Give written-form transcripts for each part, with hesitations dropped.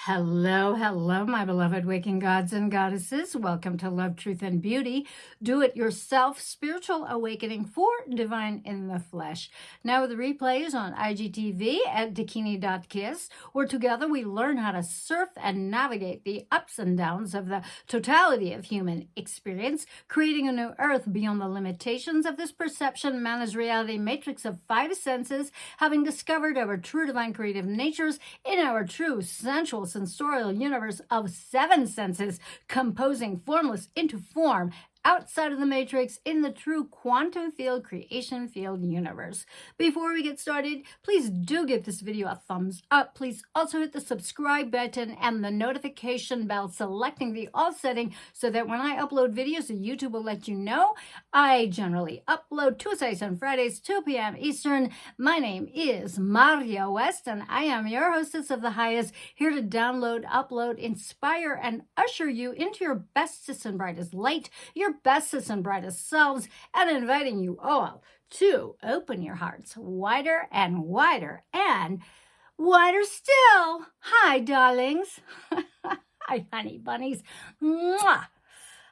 Hello, my beloved waking gods and goddesses. Welcome to Love, Truth, and Beauty. Do it yourself, spiritual awakening for divine in the flesh. Now the replays on IGTV at Dakini.kiss, where together we learn how to surf and navigate the ups and downs of the totality of human experience, creating a new earth beyond the limitations of this perception managed reality matrix of five senses, having discovered our true divine creative natures in our true sensual sensorial universe of seven senses, composing formless into form outside of the matrix in the true quantum field creation field universe. Before we get started, please do give this video a thumbs up. Please also hit the subscribe button and the notification bell, selecting the all setting so that when I upload videos, YouTube will let you know. I generally upload Tuesdays and Fridays, 2 p.m. Eastern. My name is Maria West, and I am your hostess of the highest, here to download, upload, inspire, and usher you into your bestest and brightest light, your bestest and brightest selves, and inviting you all to open your hearts wider and wider and wider still. Hi, darlings. Hi, honey bunnies. Mwah.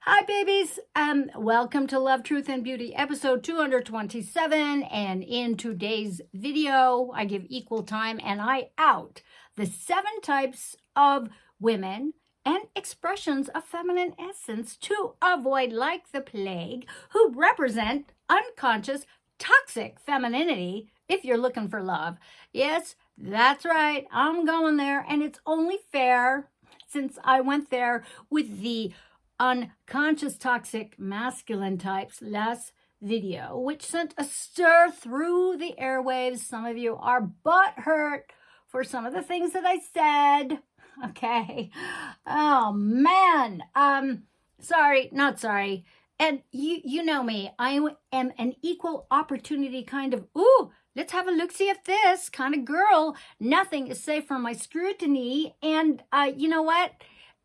Hi, babies. Welcome to Love, Truth, and Beauty, episode 227. And in today's video, I give equal time and I out the 7 types of women and expressions of feminine essence to avoid like the plague, who represent unconscious toxic femininity if you're looking for love. Yes, that's right. I'm going there, and it's only fair since I went there with the unconscious toxic masculine types last video, which sent a stir through the airwaves. Some of you are butthurt for some of the things that I said. Okay. Oh, man. Sorry, not sorry. And you know me. I am an equal opportunity kind of, let's have a look-see at this kind of girl. Nothing is safe from my scrutiny. And you know what?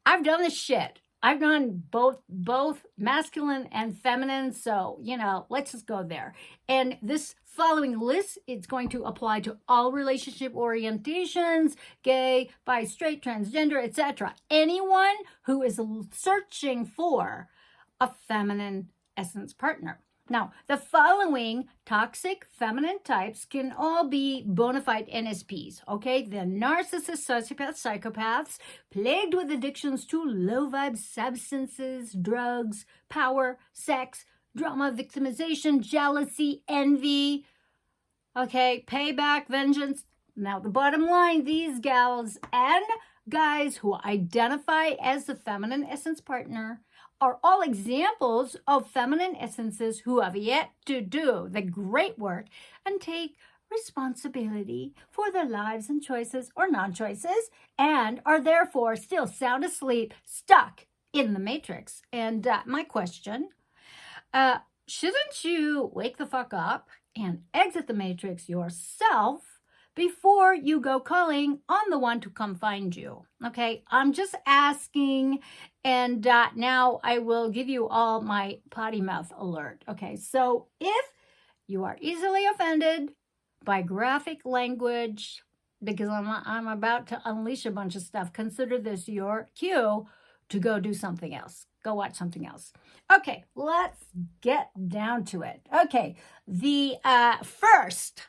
I've done this shit. I've done both masculine and feminine, so, let's just go there. And this following list, it's going to apply to all relationship orientations, gay, bi, straight, transgender, etc. Anyone who is searching for a feminine essence partner. Now, the following toxic feminine types can all be bonafide NSPs, okay? The Narcissists-Sociopaths-Psychopaths, plagued with addictions to low-vibe substances, drugs, power, sex, drama, victimization, jealousy, envy, okay? Payback, vengeance. Now, the bottom line, these gals and guys who identify as the feminine essence partner are all examples of feminine essences who have yet to do the great work and take responsibility for their lives and choices or non-choices, and are therefore still sound asleep, stuck in the matrix. And my question, shouldn't you wake the fuck up and exit the matrix yourself before you go calling on the one to come find you? Okay, I'm just asking, and now I will give you all my potty mouth alert. Okay, so if you are easily offended by graphic language, because I'm about to unleash a bunch of stuff, consider this your cue to go do something else. Go watch something else. Okay, let's get down to it. Okay, the first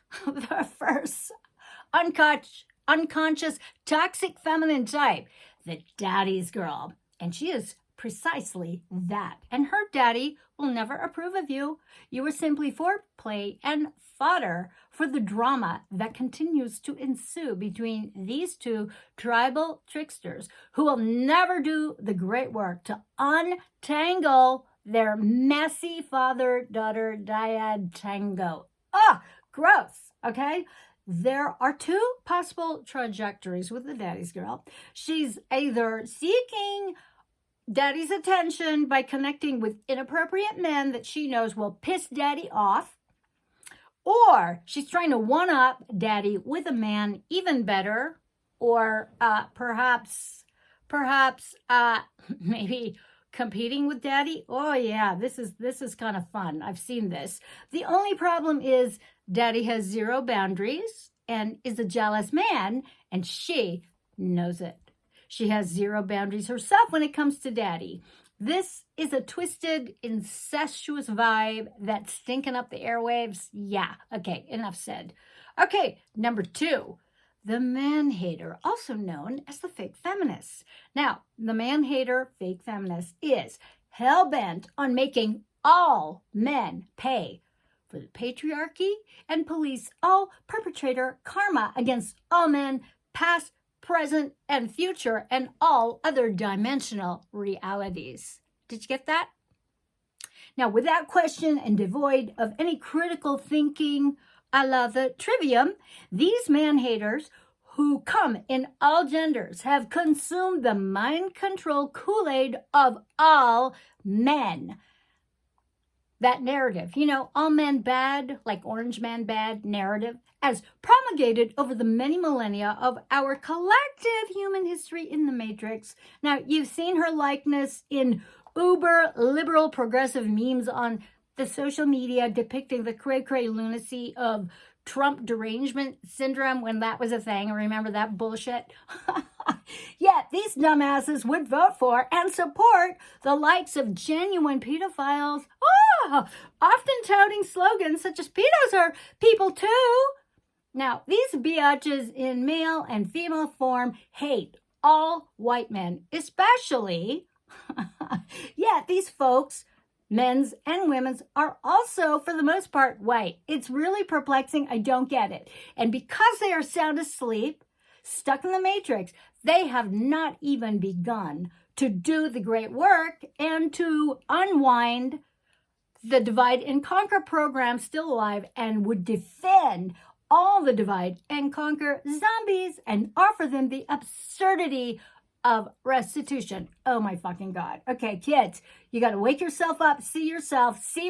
unconscious toxic feminine type, the daddy's girl. And she is precisely that. And her daddy will never approve of you. You are simply foreplay and fodder for the drama that continues to ensue between these two tribal tricksters who will never do the great work to untangle their messy father-daughter dyad tango. Gross, okay? There are 2 possible trajectories with the daddy's girl. She's either seeking daddy's attention by connecting with inappropriate men that she knows will piss daddy off, or she's trying to one-up daddy with a man even better, or perhaps maybe competing with daddy. Oh yeah, this is kind of fun. I've seen this. The only problem is daddy has 0 boundaries and is a jealous man, and she knows it. She has zero boundaries herself when it comes to daddy. This is a twisted, incestuous vibe that's stinking up the airwaves. Yeah, okay, enough said. Okay, number 2, the man-hater, also known as the fake feminist. Now, the man-hater, fake feminist, is hell-bent on making all men pay for the patriarchy and police all perpetrator karma against all men, past, present, and future, and all other dimensional realities. Did you get that? Now, without question and devoid of any critical thinking a la the trivium, these man-haters who come in all genders have consumed the mind control Kool-Aid of all men. That narrative, all men bad, like orange man bad narrative, as promulgated over the many millennia of our collective human history in the Matrix. Now, you've seen her likeness in uber liberal progressive memes on the social media depicting the cray-cray lunacy of Trump derangement syndrome when that was a thing. Remember that bullshit? Yet these dumbasses would vote for and support the likes of genuine pedophiles, often touting slogans such as pedos are people too. Now, these biatches in male and female form hate all white men, especially, these folks, men's and women's, are also, for the most part, white. It's really perplexing. I don't get it. And because they are sound asleep, stuck in the Matrix, they have not even begun to do the great work and to unwind the divide and conquer program still alive and would defend all the divide and conquer zombies and offer them the absurdity of restitution. Oh my fucking God. Okay, kids, you got to wake yourself up, see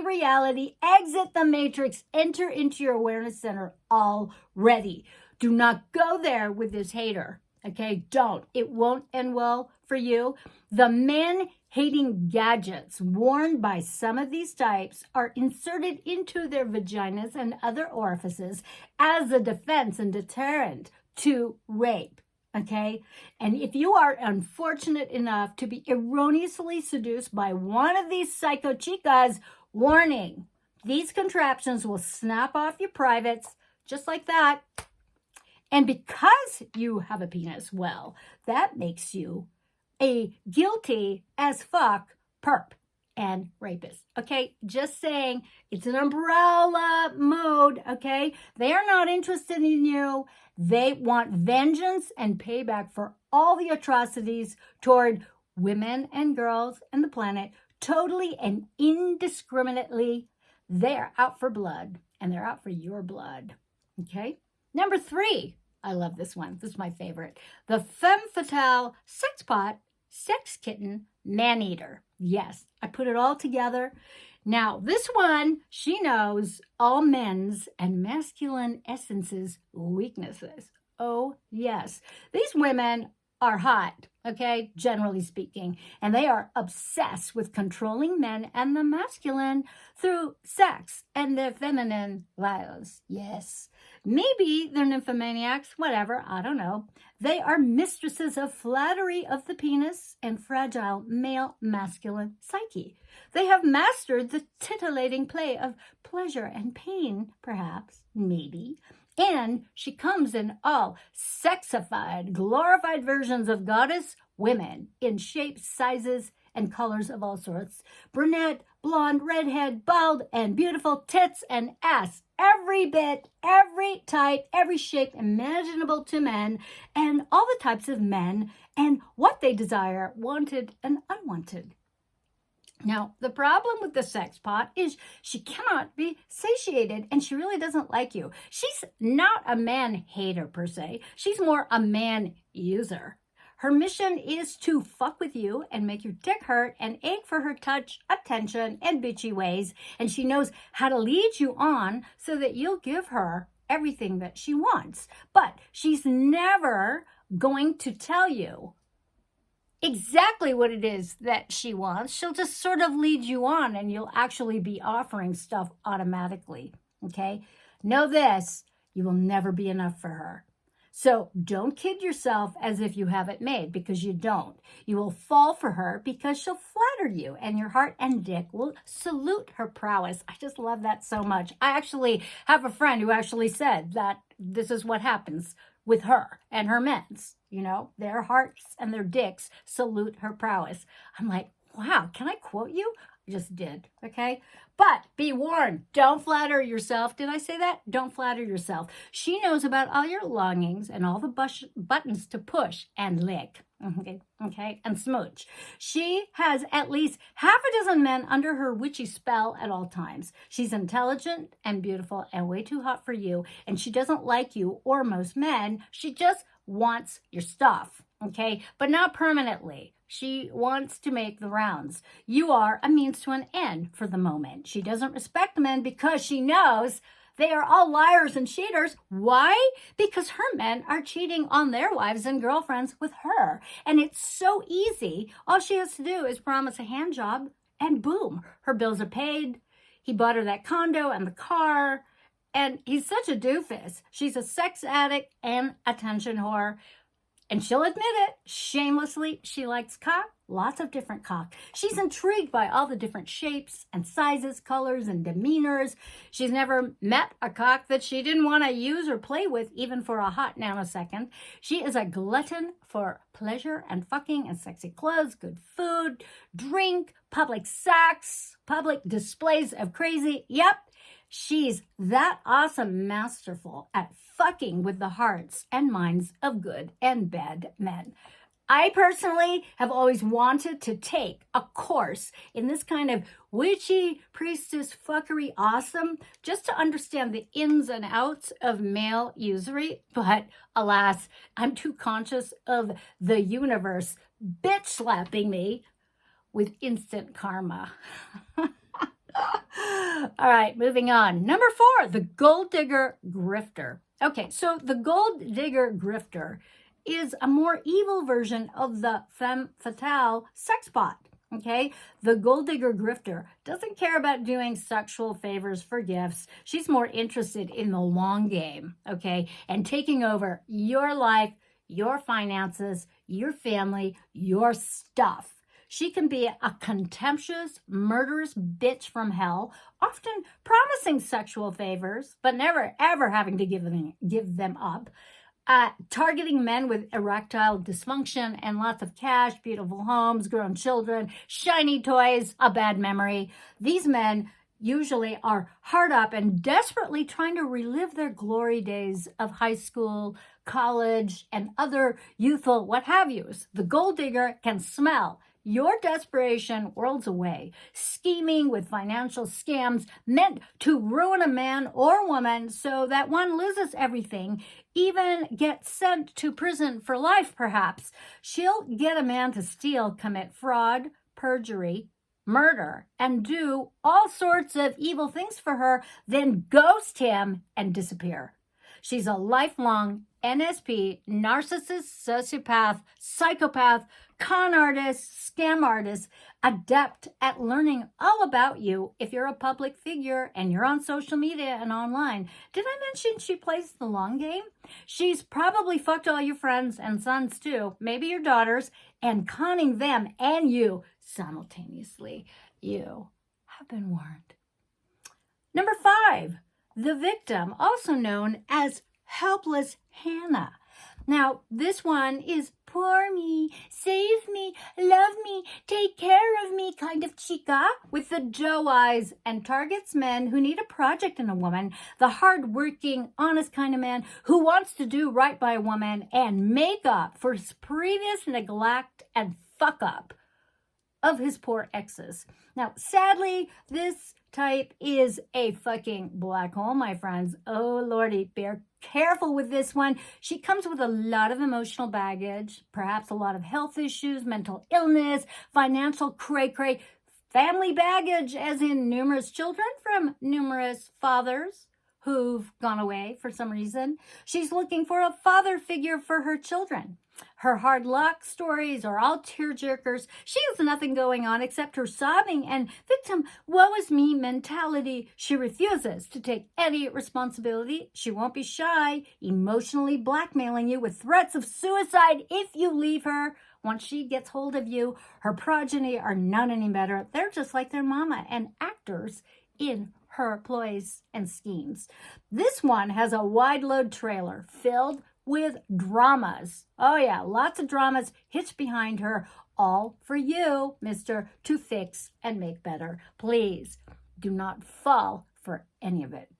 reality, exit the Matrix, enter into your awareness center already. Do not go there with this hater. Okay, don't. It won't end well for you. The man-hating gadgets worn by some of these types are inserted into their vaginas and other orifices as a defense and deterrent to rape. Okay, and if you are unfortunate enough to be erroneously seduced by one of these psycho chicas, warning, these contraptions will snap off your privates just like that. And because you have a penis, well, that makes you a guilty as fuck perp and rapist. Okay, just saying, it's an umbrella mode. Okay, they are not interested in you. They want vengeance and payback for all the atrocities toward women and girls and the planet, totally and indiscriminately. They're out for blood, and they're out for your blood. Okay, number 3. I love this one. This is my favorite. The femme fatale, sexpot, sex kitten, man-eater. Yes, I put it all together. Now, this one, she knows all men's and masculine essences' weaknesses. Oh, yes. These women are hot, okay, generally speaking, and they are obsessed with controlling men and the masculine through sex and their feminine lives. Yes. Maybe they're nymphomaniacs, whatever, I don't know. They are mistresses of flattery of the penis and fragile male-masculine psyche. They have mastered the titillating play of pleasure and pain, perhaps, maybe. And she comes in all sexified, glorified versions of goddess women in shapes, sizes, and colors of all sorts. Brunette, blonde, redhead, bald, and beautiful tits and ass. Every bit, every type, every shape imaginable to men, and all the types of men, and what they desire, wanted and unwanted. Now, the problem with the sexpot is she cannot be satiated, and she really doesn't like you. She's not a man-hater, per se. She's more a man-user. Her mission is to fuck with you and make your dick hurt and ache for her touch, attention, and bitchy ways, and she knows how to lead you on so that you'll give her everything that she wants. But she's never going to tell you exactly what it is that she wants. She'll just sort of lead you on, and you'll actually be offering stuff automatically, okay? Know this, you will never be enough for her. So don't kid yourself as if you have it made, because you don't. You will fall for her because she'll flatter you, and your heart and dick will salute her prowess. I just love that so much. I actually have a friend who actually said that this is what happens with her and her men's. You know, their hearts and their dicks salute her prowess. I'm like, wow, can I quote you? I just did, okay? But be warned, don't flatter yourself. Did I say that? Don't flatter yourself. She knows about all your longings and all the buttons to push and lick, okay, and smooch. She has at least half a dozen men under her witchy spell at all times. She's intelligent and beautiful and way too hot for you, and she doesn't like you or most men. She just wants your stuff, okay, but not permanently. She wants to make the rounds. You are a means to an end for the moment. She doesn't respect men because she knows they are all liars and cheaters. Why? Because her men are cheating on their wives and girlfriends with her. And it's so easy. All she has to do is promise a hand job and boom, her bills are paid. He bought her that condo and the car. And he's such a doofus. She's a sex addict and attention whore. And she'll admit it, shamelessly, she likes cock, lots of different cock. She's intrigued by all the different shapes and sizes, colors, and demeanors. She's never met a cock that she didn't want to use or play with, even for a hot nanosecond. She is a glutton for pleasure and fucking and sexy clothes, good food, drink, public sex, public displays of crazy. Yep, she's that awesome, masterful at fucking with the hearts and minds of good and bad men. I personally have always wanted to take a course in this kind of witchy priestess fuckery awesome, just to understand the ins and outs of male usury. But alas, I'm too conscious of the universe bitch slapping me with instant karma. All right, moving on. Number 4, the gold digger grifter. Okay, so the gold digger grifter is a more evil version of the femme fatale sexpot. Okay, the gold digger grifter doesn't care about doing sexual favors for gifts. She's more interested in the long game, okay, and taking over your life, your finances, your family, your stuff. She can be a contemptuous, murderous bitch from hell, often promising sexual favors, but never, ever having to give them up. Targeting men with erectile dysfunction and lots of cash, beautiful homes, grown children, shiny toys, a bad memory. These men usually are hard up and desperately trying to relive their glory days of high school, college, and other youthful what have yous. The gold digger can smell your desperation worlds away, scheming with financial scams meant to ruin a man or woman so that one loses everything, even gets sent to prison for life perhaps. She'll get a man to steal, commit fraud, perjury, murder, and do all sorts of evil things for her, then ghost him and disappear. She's a lifelong NSP, narcissist, sociopath, psychopath, con artist, scam artist, adept at learning all about you if you're a public figure and you're on social media and online. Did I mention she plays the long game? She's probably fucked all your friends and sons too, maybe your daughters, and conning them and you simultaneously. You have been warned. Number 5, the victim, also known as helpless Hannah. Now, this one is poor me, save me, love me, take care of me kind of chica with the doe eyes, and targets men who need a project in a woman, the hard-working, honest kind of man who wants to do right by a woman and make up for his previous neglect and fuck up of his poor exes. Now, sadly, this type is a fucking black hole, my friends. Oh, Lordy, be careful with this one. She comes with a lot of emotional baggage, perhaps a lot of health issues, mental illness, financial cray-cray, family baggage, as in numerous children from numerous fathers who've gone away for some reason. She's looking for a father figure for her children. Her hard luck stories are all tearjerkers. She has nothing going on except her sobbing and victim woe is me mentality. She refuses to take any responsibility. She won't be shy, emotionally blackmailing you with threats of suicide if you leave her. Once she gets hold of you, her progeny are none any better. They're just like their mama and actors in her ploys and schemes. This one has a wide load trailer filled with dramas. Oh yeah, lots of dramas hitched behind her, all for you, mister, to fix and make better. Please do not fall for any of it.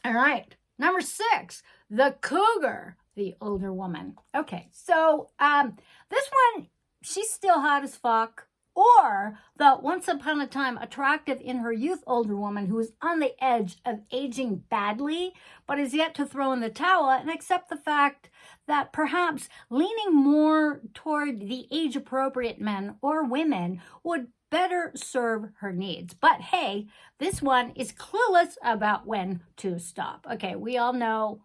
All right, number 6, the cougar, the older woman. Okay, so this one, she's still hot as fuck. Or the once upon a time attractive in her youth older woman who is on the edge of aging badly, but is yet to throw in the towel and accept the fact that perhaps leaning more toward the age-appropriate men or women would better serve her needs. But hey, this one is clueless about when to stop. Okay, we all know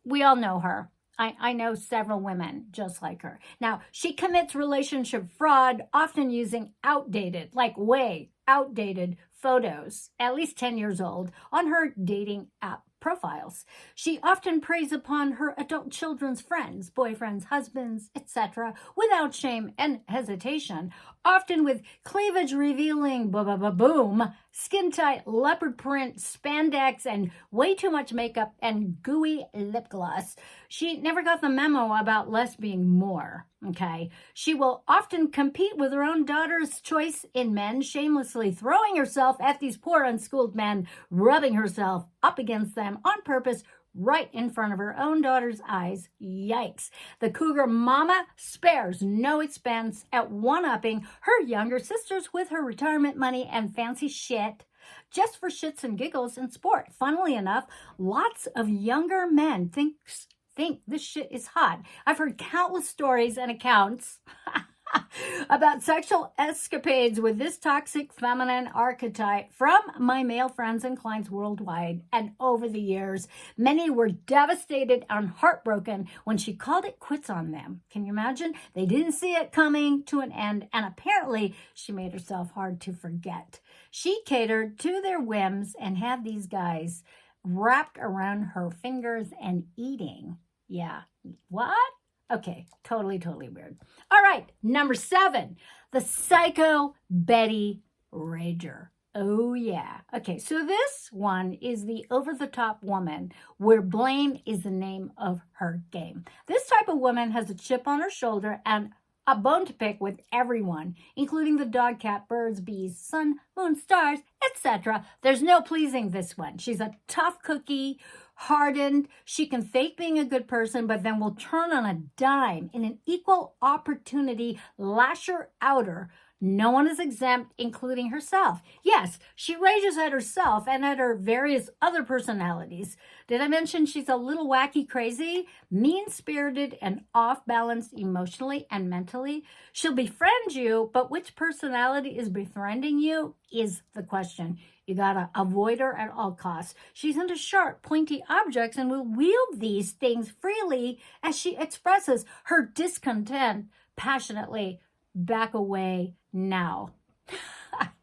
her. I know several women just like her. Now, she commits relationship fraud, often using way outdated photos, at least 10 years old, on her dating app profiles. She often preys upon her adult children's friends, boyfriends, husbands, etc., without shame and hesitation, often with cleavage revealing boom, skin tight leopard print, spandex, and way too much makeup and gooey lip gloss. She never got the memo about less being more, okay? She will often compete with her own daughter's choice in men, shamelessly throwing herself at these poor unschooled men, rubbing herself up against them on purpose, right in front of her own daughter's eyes. Yikes. The cougar mama spares no expense at one-upping her younger sisters with her retirement money and fancy shit just for shits and giggles and sport. Funnily enough, lots of younger men think this shit is hot. I've heard countless stories and accounts about sexual escapades with this toxic feminine archetype from my male friends and clients worldwide. And over the years, many were devastated and heartbroken when she called it quits on them. Can you imagine? They didn't see it coming to an end, and apparently she made herself hard to forget. She catered to their whims and had these guys wrapped around her fingers and eating. Yeah. What? Okay, totally weird. All right, number 7, the Psycho Betty Rager. Oh, yeah. Okay, so this one is the over-the-top woman where blame is the name of her game. This type of woman has a chip on her shoulder and a bone to pick with everyone, including the dog, cat, birds, bees, sun, moon, stars, etc. There's no pleasing this one. She's a tough cookie, hardened. She can fake being a good person, but then will turn on a dime in an equal opportunity lasher outer. No one is exempt, including herself. Yes, she rages at herself and at her various other personalities. Did I mention she's a little wacky crazy, mean-spirited, and off-balanced emotionally and mentally? She'll befriend you, but which personality is befriending you is the question. You gotta avoid her at all costs. She's into sharp, pointy objects and will wield these things freely as she expresses her discontent passionately. Back away now.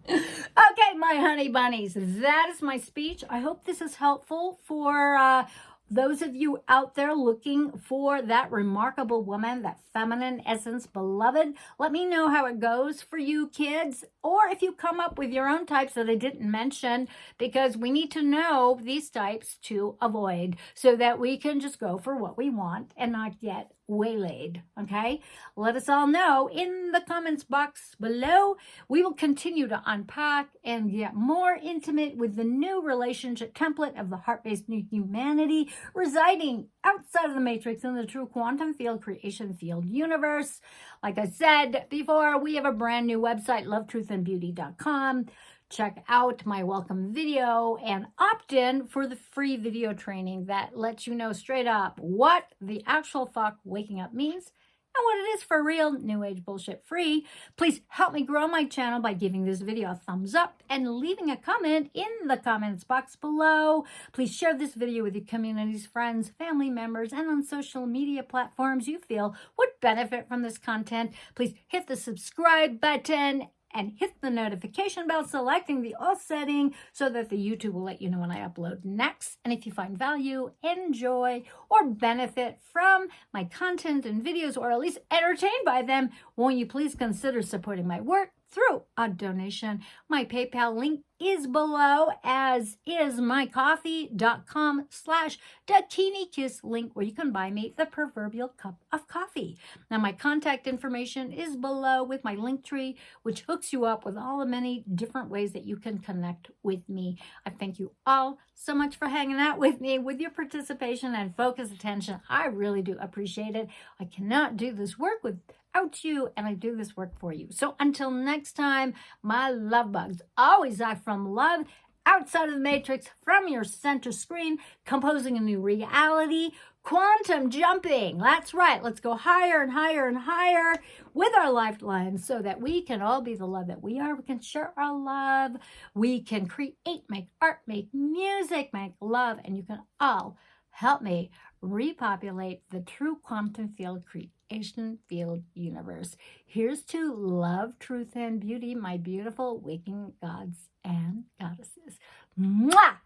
Okay, my honey bunnies, that is my speech. I hope this is helpful for those of you out there looking for that remarkable woman, that feminine essence beloved. Let me know how it goes for you kids, or if you come up with your own types that I didn't mention, because we need to know these types to avoid so that we can just go for what we want and not get waylaid. Okay, let us all know in the comments box below. We will continue to unpack and get more intimate with the new relationship template of the heart-based new humanity residing outside of the matrix in the true quantum field creation field universe. Like I said before, we have a brand new website, LoveTruth&Beauty.com. Check out my welcome video and opt in for the free video training that lets you know straight up what the actual fuck waking up means and what it is for real, new age bullshit free. Please help me grow my channel by giving this video a thumbs up and leaving a comment in the comments box below. Please share this video with your communities, friends, family members, and on social media platforms you feel would benefit from this content. Please hit the subscribe button and hit the notification bell, selecting the all setting so that the YouTube will let you know when I upload next. And if you find value, enjoy, or benefit from my content and videos, or at least entertained by them, won't you please consider supporting my work through a donation? My PayPal link is below, as is my coffee.com/dakinikiss link, where you can buy me the proverbial cup of coffee. Now, my contact information is below with my link tree, which hooks you up with all the many different ways that you can connect with me. I thank you all so much for hanging out with me, with your participation and focused attention. I really do appreciate it. I cannot do this work without you, and I do this work for you. So until next time, my love bugs, always act from love, outside of the matrix, from your center screen, composing a new reality, quantum jumping. That's right. Let's go higher and higher and higher with our lifelines so that we can all be the love that we are. We can share our love. We can create, make art, make music, make love, and you can all help me repopulate the true quantum field creation field universe. Here's to love, truth, and beauty, my beautiful waking gods and goddesses. Mwah!